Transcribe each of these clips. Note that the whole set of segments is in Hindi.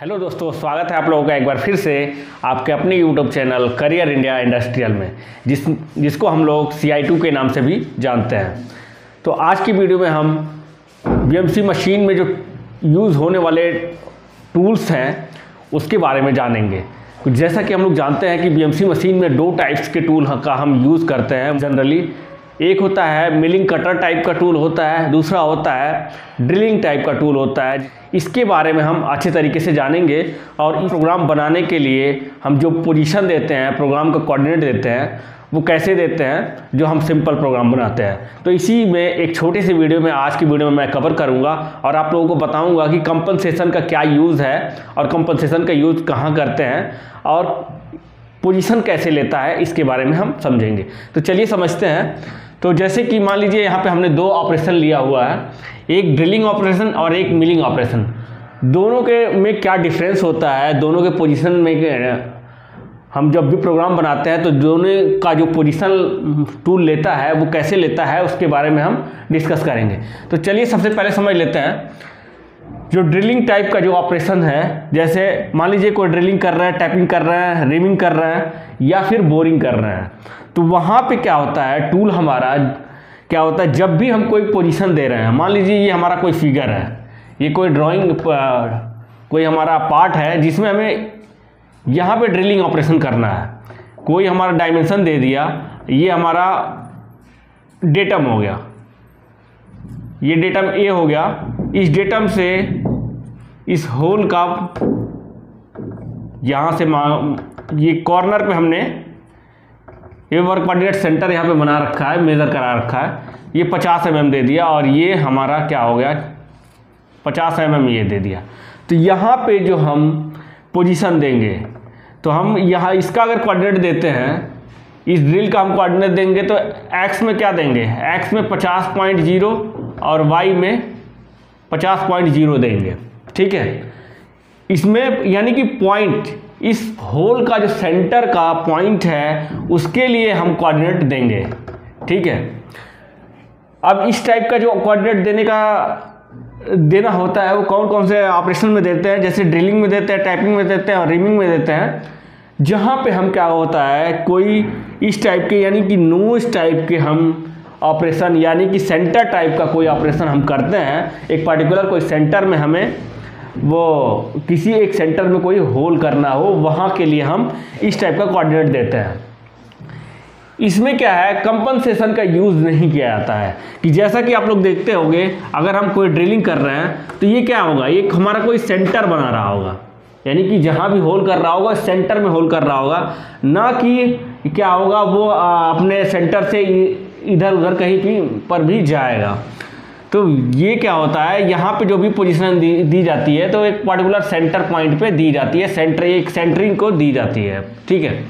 हेलो दोस्तों, स्वागत है आप लोगों का एक बार फिर से आपके अपने YouTube channel career India industrial में, जिसको हम लोग CI2 के नाम से भी जानते हैं। तो आज की वीडियो में हम BMC मशीन में जो यूज़ होने वाले टूल्स हैं उसके बारे में जानेंगे। जैसा कि हम लोग जानते हैं कि BMC मशीन में दो टाइप्स के टूल का हम यूज़ करते हैं जनरली। एक होता है मिलिंग कटर टाइप का टूल होता है, दूसरा होता है ड्रिलिंग टाइप का टूल होता है। इसके बारे में हम अच्छे तरीके से जानेंगे और इस प्रोग्राम बनाने के लिए हम जो पोजीशन देते हैं, प्रोग्राम का कोऑर्डिनेट देते हैं, वो कैसे देते हैं जो हम सिंपल प्रोग्राम बनाते हैं। तो इसी में एक छोटे से वीडियो में, आज की वीडियो में मैं कवर करूंगा और आप लोगों को बताऊंगा कि कंपनसेशन का क्या यूज़ है और कंपनसेशन का यूज़ कहाँ करते हैं और पोजीशन कैसे लेता है, इसके बारे में हम समझेंगे। तो चलिए समझते हैं। तो जैसे कि मान लीजिए यहाँ पे हमने दो ऑपरेशन लिया हुआ है, एक ड्रिलिंग ऑपरेशन और एक मिलिंग ऑपरेशन। दोनों के में क्या डिफरेंस होता है, दोनों के पोजीशन में हम जब भी प्रोग्राम बनाते हैं तो दोनों का जो पोजीशन टूल लेता है वो कैसे लेता है, उसके बारे में हम डिस्कस करेंगे। तो चलिए सबसे पहले समझ लेते हैं जो ड्रिलिंग टाइप का जो ऑपरेशन है। जैसे मान लीजिए कोई ड्रिलिंग कर रहा है, टैपिंग कर रहा है, रिमिंग कर रहा है या फिर बोरिंग कर रहा है, तो वहाँ पे क्या होता है, टूल हमारा क्या होता है, जब भी हम कोई पोजीशन दे रहे हैं, मान लीजिए ये हमारा कोई फिगर है, ये कोई ड्राइंग कोई हमारा पार्ट है जिसमें हमें यहाँ पे ड्रिलिंग ऑपरेशन करना है। कोई हमारा डायमेंशन दे दिया, ये हमारा डेटम हो गया, ये डेटम A हो गया। इस डेटम से इस होल का यहाँ से ये कॉर्नर पे हमने ये वर्क कोऑर्डिनेट सेंटर यहाँ पे बना रखा है, मेज़र करा रखा है। ये 50 mm दे दिया और ये हमारा क्या हो गया, 50 mm ये दे दिया। तो यहाँ पे जो हम पोजीशन देंगे, तो हम यहाँ इसका अगर कोऑर्डिनेट देते हैं, इस ड्रिल का हम कोऑर्डिनेट देंगे तो x में क्या देंगे, x में 50.0 और y में 50.0 देंगे। ठीक है, इसमें यानी कि पॉइंट, इस होल का जो सेंटर का पॉइंट है उसके लिए हम कोऑर्डिनेट देंगे। ठीक है, अब इस टाइप का जो कोऑर्डिनेट देना होता है वो कौन कौन से ऑपरेशन में देते हैं, जैसे ड्रिलिंग में देते हैं, टैपिंग में देते हैं और रिमिंग में देते हैं। जहाँ पे हम क्या होता है, कोई इस टाइप के यानी कि नोज टाइप के हम ऑपरेशन यानी कि सेंटर टाइप का कोई ऑपरेशन हम करते हैं, एक पर्टिकुलर कोई सेंटर में हमें वो किसी एक सेंटर में कोई होल करना हो, वहाँ के लिए हम इस टाइप का कोऑर्डिनेट देते हैं। इसमें क्या है, कंपनसेशन का यूज़ नहीं किया जाता है। कि जैसा कि आप लोग देखते होंगे, अगर हम कोई ड्रिलिंग कर रहे हैं तो ये क्या होगा, ये हमारा कोई सेंटर बना रहा होगा, यानी कि जहाँ भी होल कर रहा होगा सेंटर में होल कर रहा होगा, ना कि क्या होगा वो अपने सेंटर से इधर उधर कहीं पर भी जाएगा। तो ये क्या होता है, यहाँ पे जो भी पोजीशन दी जाती है तो एक पर्टिकुलर सेंटर पॉइंट पे दी जाती है, एक सेंटरिंग को दी जाती है। ठीक है,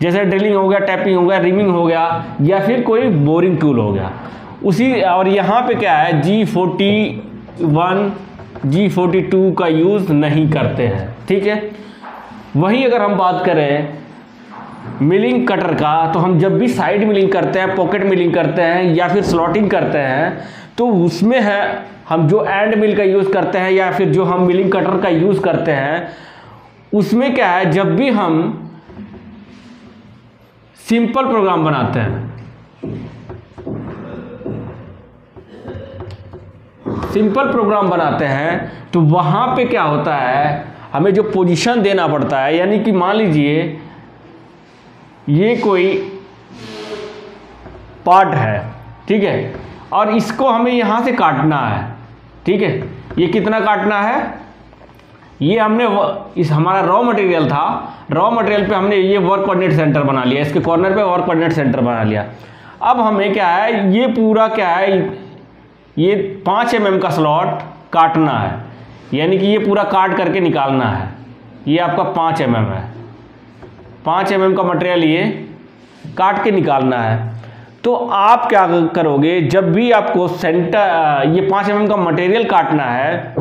जैसे ड्रिलिंग हो गया, टैपिंग हो गया, रिमिंग हो गया या फिर कोई बोरिंग टूल हो गया उसी। और यहाँ पे क्या है, G41 G42 का यूज़ नहीं करते हैं। ठीक है, वहीं अगर हम बात करें मिलिंग कटर का, तो हम जब भी साइड मिलिंग करते हैं, पॉकेट मिलिंग करते हैं या फिर स्लॉटिंग करते हैं, तो उसमें है हम जो एंड मिल का यूज़ करते हैं या फिर जो हम मिलिंग कटर का यूज़ करते हैं, उसमें क्या है, जब भी हम सिंपल प्रोग्राम बनाते हैं, सिंपल प्रोग्राम बनाते हैं, तो वहाँ पे क्या होता है, हमें जो पोजीशन देना पड़ता है, यानी कि मान लीजिए ये कोई पार्ट है, ठीक है, और इसको हमें यहाँ से काटना है। ठीक है, ये कितना काटना है, ये हमने इस हमारा रॉ मटेरियल था, रॉ मटेरियल पे हमने ये वर्क कोऑर्डिनेट सेंटर बना लिया, इसके कॉर्नर पे वर्क कोऑर्डिनेट सेंटर बना लिया। अब हमें क्या है, ये पूरा क्या है, ये 5 mm का स्लॉट काटना है, यानी कि ये पूरा काट करके निकालना है। ये आपका 5 mm है, 5 mm का मटेरियल ये काट के निकालना है। तो आप क्या करोगे, जब भी आपको सेंटर ये 5 mm का मटेरियल काटना है,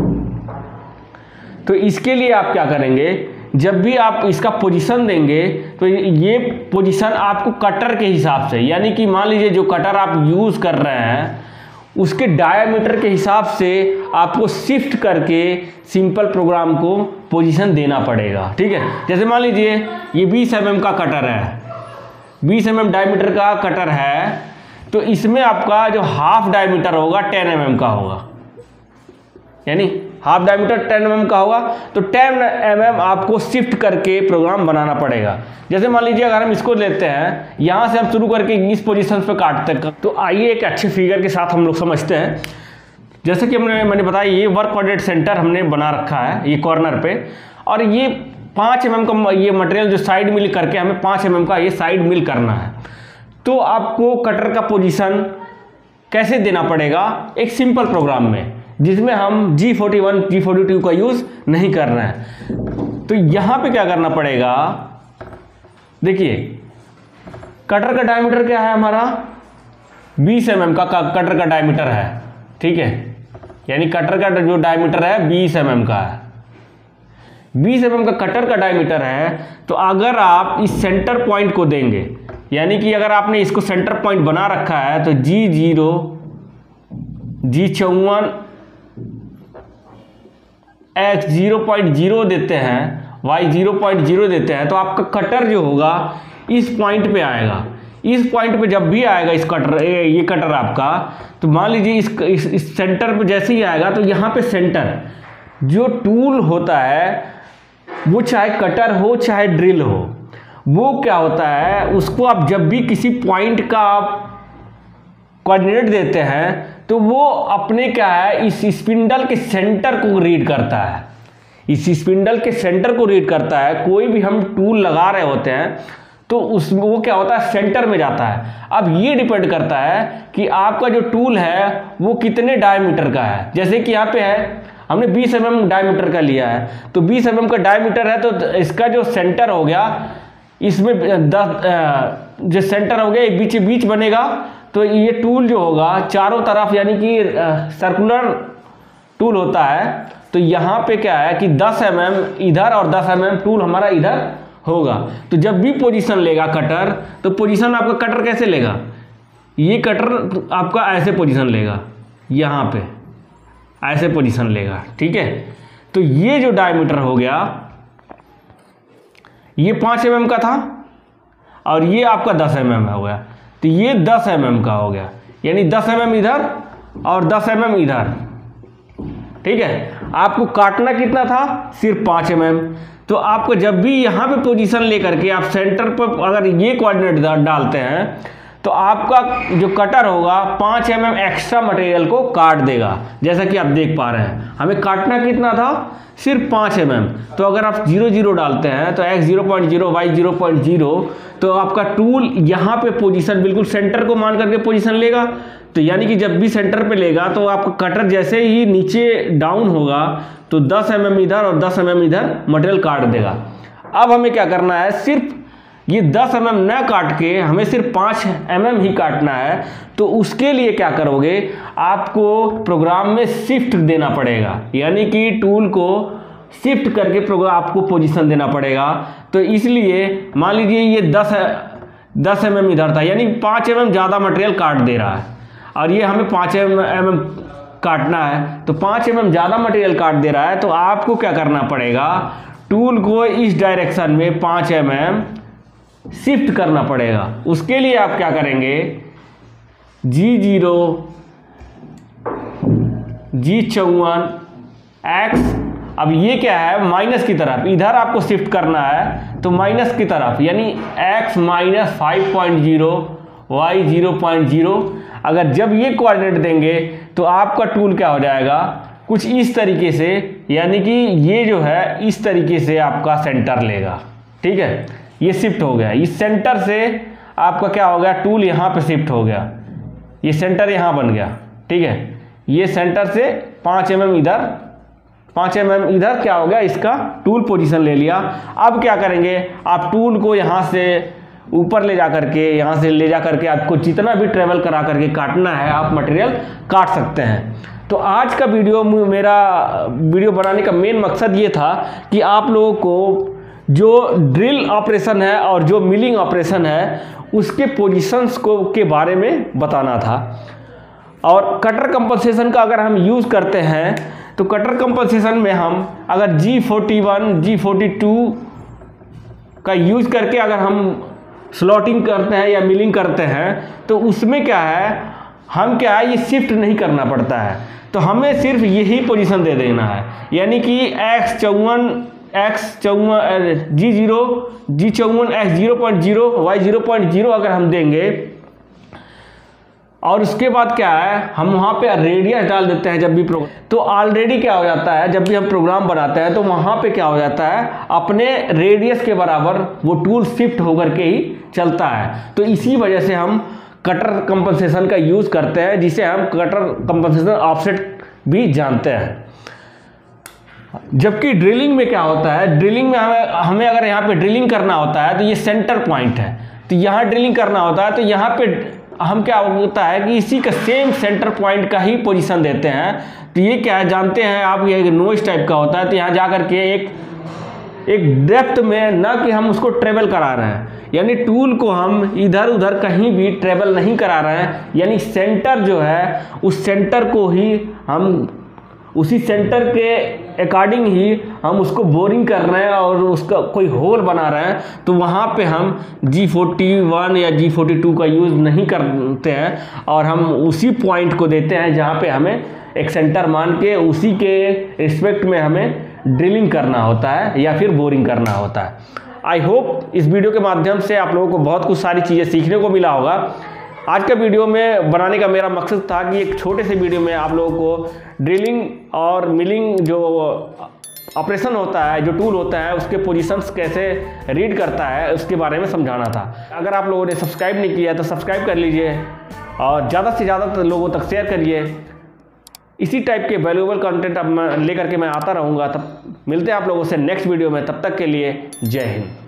तो इसके लिए आप क्या करेंगे, जब भी आप इसका पोजीशन देंगे तो ये पोजीशन आपको कटर के हिसाब से, यानी कि मान लीजिए जो कटर आप यूज़ कर रहे हैं उसके डायामीटर के हिसाब से आपको शिफ्ट करके सिंपल प्रोग्राम को पोजीशन देना पड़ेगा। ठीक है, जैसे मान लीजिए ये 20 mm का कटर है, 20 mm डायमीटर का कटर है, तो इसमें आपका जो हाफ डायमीटर होगा 10 mm का होगा, यानी हाफ डायमीटर 10 mm का होगा, तो 10 mm आपको शिफ्ट करके प्रोग्राम बनाना पड़ेगा। जैसे मान लीजिए अगर हम इसको लेते हैं, यहाँ से हम शुरू करके इस पोजीशन पे काटते हैं, तो आइए एक अच्छे फिगर के साथ हम लोग समझते हैं। जैसे कि मैंने बताया ये वर्क कोऑर्डिनेट सेंटर हमने बना रखा है ये कॉर्नर पे, और ये 5 mm का ये मटेरियल जो साइड मिल करके हमें 5 mm का ये साइड मिल करना है। तो आपको कटर का पोजीशन कैसे देना पड़ेगा एक सिंपल प्रोग्राम में, जिसमें हम G41 G42 का यूज़ नहीं कर रहे हैं। तो यहाँ पे क्या करना पड़ेगा, देखिए कटर का डायमीटर क्या है हमारा 20 mm का कटर का डायमीटर है। ठीक है, यानी कटर का जो डायमीटर है 20 mm का है, 20 mm का कटर का डायमीटर है। तो अगर आप इस सेंटर पॉइंट को देंगे, यानी कि अगर आपने इसको सेंटर पॉइंट बना रखा है, तो G0 G54 X 0.0 देते हैं, Y 0.0 देते हैं, तो आपका कटर जो होगा इस पॉइंट पे आएगा। इस पॉइंट पे जब भी आएगा इस कटर, ये कटर आपका, तो मान लीजिए इस सेंटर पे जैसे ही आएगा, तो यहाँ पे सेंटर जो टूल होता है, वो चाहे कटर हो चाहे ड्रिल हो, वो क्या होता है, उसको आप जब भी किसी पॉइंट का आप कोऑर्डिनेट देते हैं, तो वो अपने क्या है इस स्पिंडल के सेंटर को रीड करता है, इस स्पिंडल के सेंटर को रीड करता है। कोई भी हम टूल लगा रहे होते हैं तो उसमें वो क्या होता है सेंटर में जाता है। अब ये डिपेंड करता है कि आपका जो टूल है वो कितने डायमीटर का है। जैसे कि यहाँ पे है हमने 20 mm डायमीटर का लिया है, तो 20 mm का डायमीटर है, तो इसका जो सेंटर हो गया, इसमें 10 जो सेंटर हो गया बीच बीच बनेगा। तो ये टूल जो होगा चारों तरफ, यानी कि सर्कुलर टूल होता है, तो यहाँ पे क्या है कि 10 mm इधर और 10 mm टूल हमारा इधर होगा। तो जब भी पोजीशन लेगा कटर, तो पोजीशन आपका कटर कैसे लेगा, ये कटर आपका ऐसे पोजीशन लेगा, यहाँ पे ऐसे पोजीशन लेगा। ठीक है, तो ये जो डायमीटर हो गया ये 5 mm का था, और ये आपका 10 mm हो गया, तो ये 10 mm का हो गया, यानी 10 mm इधर और 10 mm इधर। ठीक है, आपको काटना कितना था, सिर्फ 5 mm। तो आपको जब भी यहाँ पे पोजीशन लेकर के आप सेंटर पर अगर ये कोऑर्डिनेट डालते हैं, तो आपका जो कटर होगा 5 mm एक्स्ट्रा मटेरियल को काट देगा। जैसा कि आप देख पा रहे हैं, हमें काटना कितना था, सिर्फ 5 mm। तो अगर आप 0 0 डालते हैं, तो X 0.0 Y 0.0, तो आपका टूल यहाँ पे पोजीशन बिल्कुल सेंटर को मान करके पोजीशन लेगा। तो यानी कि जब भी सेंटर पे लेगा, तो आपका कटर जैसे ही नीचे डाउन होगा, तो 10 mm इधर और 10 mm इधर मटेरियल काट देगा। अब हमें क्या करना है, सिर्फ ये 10 mm न काट के हमें सिर्फ 5 mm ही काटना है। तो उसके लिए क्या करोगे, आपको प्रोग्राम में शिफ्ट देना पड़ेगा, यानी कि टूल को शिफ्ट करके प्रोग्राम आपको पोजीशन देना पड़ेगा। तो इसलिए मान लीजिए ये 10 mm इधर था, यानी 5 mm ज़्यादा मटेरियल काट दे रहा है, और ये हमें 5 mm काटना है, तो 5 mm ज़्यादा मटेरियल काट दे रहा है। तो आपको क्या करना पड़ेगा, टूल को इस डायरेक्शन में 5 mm शिफ्ट करना पड़ेगा। उसके लिए आप क्या करेंगे, G0 G54 X, अब ये क्या है माइनस की तरफ, इधर आपको शिफ्ट करना है, तो माइनस की तरफ, यानी X - 5.0 Y 0.0। अगर जब ये कोऑर्डिनेट देंगे, तो आपका टूल क्या हो जाएगा, कुछ इस तरीके से, यानी कि ये जो है इस तरीके से आपका सेंटर लेगा। ठीक है, ये शिफ्ट हो गया, इस सेंटर से आपका क्या हो गया, टूल यहाँ पे शिफ्ट हो गया, ये सेंटर यहाँ बन गया। ठीक है, ये सेंटर से 5 mm इधर, 5 mm इधर क्या हो गया, इसका टूल पोजीशन ले लिया। अब क्या करेंगे, आप टूल को यहाँ से ऊपर ले जा करके, यहाँ से ले जा करके आपको जितना भी ट्रेवल करा करके काटना है, आप मटेरियल काट सकते हैं। तो आज का वीडियो, मेरा वीडियो बनाने का मेन मकसद ये था कि आप लोगों को जो ड्रिल ऑपरेशन है और जो मिलिंग ऑपरेशन है, उसके पोजीशंस के बारे में बताना था। और कटर कंपनसेशन का अगर हम यूज़ करते हैं तो कटर कंपनसेशन में हम अगर G41 G42 का यूज़ करके अगर हम स्लॉटिंग करते हैं या मिलिंग करते हैं तो उसमें क्या है, हम क्या है, ये शिफ्ट नहीं करना पड़ता है। तो हमें सिर्फ यही पोजीशन दे देना है, यानी कि G0 X 0.0 Y 0.0 अगर हम देंगे और उसके बाद क्या है, हम वहाँ पे रेडियस डाल देते हैं जब भी तो ऑलरेडी क्या हो जाता है, जब भी हम प्रोग्राम बनाते हैं तो वहाँ पे क्या हो जाता है, अपने रेडियस के बराबर वो टूल शिफ्ट होकर के ही चलता है। तो इसी वजह से हम कटर कंपनसेशन का यूज़ करते हैं, जिसे हम कटर कंपनसेशन ऑफसेट भी जानते हैं। जबकि ड्रिलिंग में क्या होता है, ड्रिलिंग में हमें अगर यहाँ पे ड्रिलिंग करना होता है तो ये सेंटर पॉइंट है, तो यहाँ ड्रिलिंग करना होता है तो यहाँ पे हम क्या होता है कि इसी का सेम सेंटर पॉइंट का ही पोजीशन देते हैं। तो ये क्या है, जानते हैं आप, ये नोच टाइप का होता है। तो यहाँ जा कर के एक डेप्थ में, ना कि हम उसको ट्रेवल करा रहे हैं, यानी टूल को हम इधर उधर कहीं भी ट्रेवल नहीं करा रहे हैं, यानी सेंटर जो है उस सेंटर को ही हम, उसी सेंटर के अकॉर्डिंग ही हम उसको बोरिंग कर रहे हैं और उसका कोई होल बना रहे हैं। तो वहाँ पे हम G41 या G42 का यूज़ नहीं करते हैं और हम उसी पॉइंट को देते हैं जहाँ पे हमें एक सेंटर मान के उसी के रिस्पेक्ट में हमें ड्रिलिंग करना होता है या फिर बोरिंग करना होता है। आई होप इस वीडियो के माध्यम से आप लोगों को बहुत कुछ सारी चीज़ें सीखने को मिला होगा। आज का वीडियो में बनाने का मेरा मकसद था कि एक छोटे से वीडियो में आप लोगों को ड्रिलिंग और मिलिंग जो ऑपरेशन होता है, जो टूल होता है, उसके पोजीशंस कैसे रीड करता है, उसके बारे में समझाना था। अगर आप लोगों ने सब्सक्राइब नहीं किया तो सब्सक्राइब कर लीजिए और ज़्यादा से ज़्यादा लोगों तक शेयर करिए। इसी टाइप के वैल्यूएबल कंटेंट अब मैं लेकर के मैं आता रहूँगा। तब मिलते हैं आप लोगों से नेक्स्ट वीडियो में, तब तक के लिए जय हिंद।